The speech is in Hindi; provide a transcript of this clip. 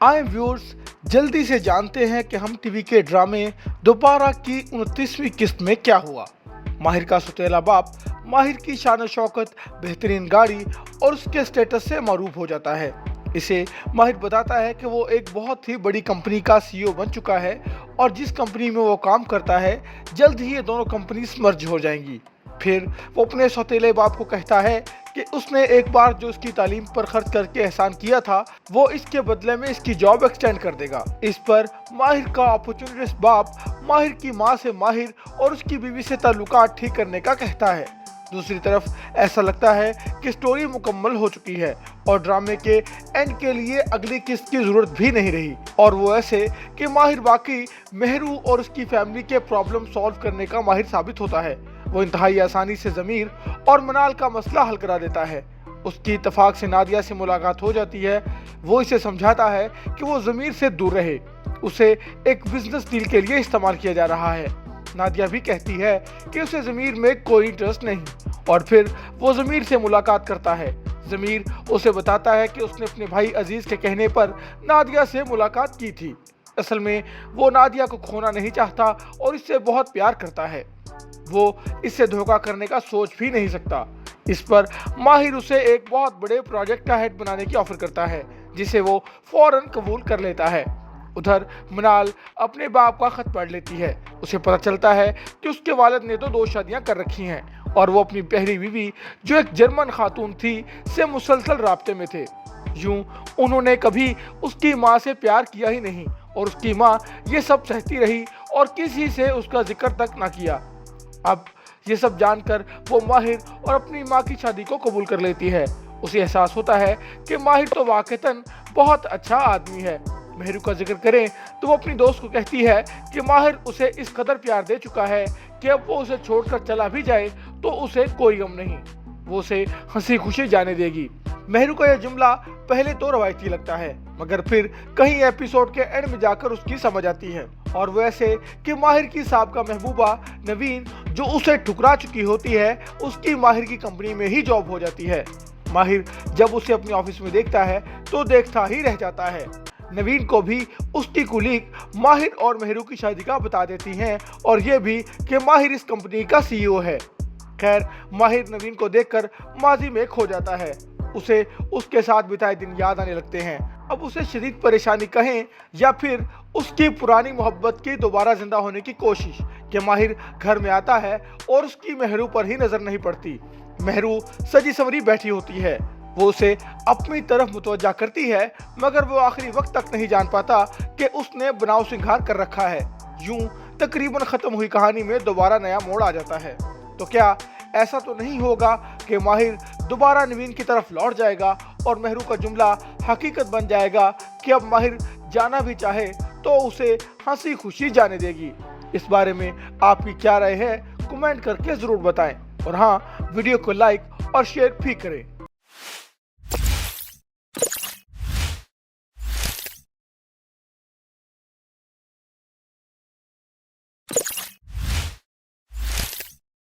आए व्यूअर्स, जल्दी से जानते हैं कि हम टीवी के ड्रामे दोबारा की 29वीं किस्त में क्या हुआ। माहिर का सौतेला बाप माहिर की शान शौकत, बेहतरीन गाड़ी और उसके स्टेटस से मारूफ हो जाता है। इसे माहिर बताता है कि वो एक बहुत ही बड़ी कंपनी का सीईओ बन चुका है और जिस कंपनी में वो काम करता है जल्द ही ये दोनों कंपनीज मर्ज हो जाएंगी। फिर वो अपने सौतेले बाप को कहता है कि उसने एक बार जो उसकी तालीम पर खर्च करके एहसान किया था वो इसके बदले में इसकी जॉब एक्सटेंड कर देगा। इस पर माहिर का अपॉर्चुनिस्ट बाप माहिर की मां से माहिर और उसकी बीवी से ताल्लुकात ठीक करने का कहता है। दूसरी तरफ ऐसा लगता है कि स्टोरी मुकम्मल हो चुकी है और ड्रामे के एंड के लिए अगली किस्त की जरूरत भी नहीं रही, और वो ऐसे कि माहिर वाकई मेहरू और उसकी फैमिली के प्रॉब्लम सॉल्व करने का माहिर साबित होता है। वो इंतहाई आसानी से ज़मीर और मनाल का मसला हल करा देता है। उसकी इत्तेफाक से नादिया से मुलाकात हो जाती है। वो इसे समझाता है कि वो ज़मीर से दूर रहे, उसे एक बिजनेस डील के लिए इस्तेमाल किया जा रहा है। नादिया भी कहती है कि उसे ज़मीर में कोई इंटरेस्ट नहीं, और फिर वो ज़मीर से मुलाकात करता है। ज़मीर उसे बताता है कि उसने अपने भाई अजीज़ के कहने पर नादिया से मुलाकात की थी। असल में वो नादिया को खोना नहीं चाहता और इससे बहुत प्यार करता है। वो इससे धोखा करने का सोच भी नहीं सकता। इस पर माहिर उसे एक बहुत बड़े प्रोजेक्ट का हेड बनाने की ऑफर करता है, जिसे वो फौरन कबूल कर लेता है। उधर मनाल अपने बाप का खत पढ़ लेती है। उसे पता चलता है कि उसके वालिद ने तो 2 शादियां कर रखी हैं और वो अपनी पहली बीवी जो एक जर्मन खातून थी से मुसलसल राब्ते में थे। यूं उन्होंने कभी उसकी माँ से प्यार किया ही नहीं और उसकी माँ ये सब सहती रही और किसी से उसका जिक्र तक ना किया। अब ये सब जानकर वो माहिर और अपनी माँ की शादी को कबूल कर लेती है। उसे एहसास होता है कि माहिर तो वाकईतन बहुत अच्छा आदमी है। मेहरू का जिक्र करें तो वो अपनी दोस्त को कहती है कि माहिर उसे इस कदर प्यार दे चुका है कि अब वो उसे छोड़कर चला भी जाए तो उसे कोई गम नहीं, वो उसे हंसी खुशी जाने देगी। मेहरू का यह जुमला पहले तो रवायती लगता है, मगर फिर कहीं एपिसोड के एंड में जाकर उसकी समझ आती है, और वो ऐसे कि माहिर की साबका महबूबा नवीन जो उसे ठुकरा चुकी होती है उसकी माहिर की कंपनी में ही जॉब हो जाती है। माहिर जब उसे अपने ऑफिस में देखता है तो देखता ही रह जाता है। नवीन को भी उसकी कुलीग माहिर और मेहरू की शादी का बता देती हैं और ये भी कि माहिर इस कंपनी का सीईओ है। खैर, माहिर नवीन को देखकर माजी में खो जाता है। उसे उसके साथ बिताए दिन याद आने लगते हैं। अब उसे शदीद परेशानी कहें या फिर उसकी पुरानी मोहब्बत की दोबारा जिंदा होने की कोशिश कि माहिर घर में आता है और उसकी मेहरू पर ही नजर नहीं पड़ती। मेहरू सजी संवरी बैठी होती है। वो उसे अपनी तरफ मुतवज्जा करती है, मगर वो आखिरी वक्त तक नहीं जान पाता कि उसने बनाव सिंगार कर रखा है। यूं तकरीबन खत्म हुई कहानी में दोबारा नया मोड़ आ जाता है। तो क्या ऐसा तो नहीं होगा कि माहिर दोबारा नवीन की तरफ लौट जाएगा और मेहरू का जुमला हकीकत बन जाएगा कि अब माहिर जाना भी चाहे तो उसे हंसी खुशी जाने देगी? इस बारे में आपकी क्या राय है, कमेंट करके ज़रूर बताएं, और हाँ, वीडियो को लाइक और शेयर भी करें।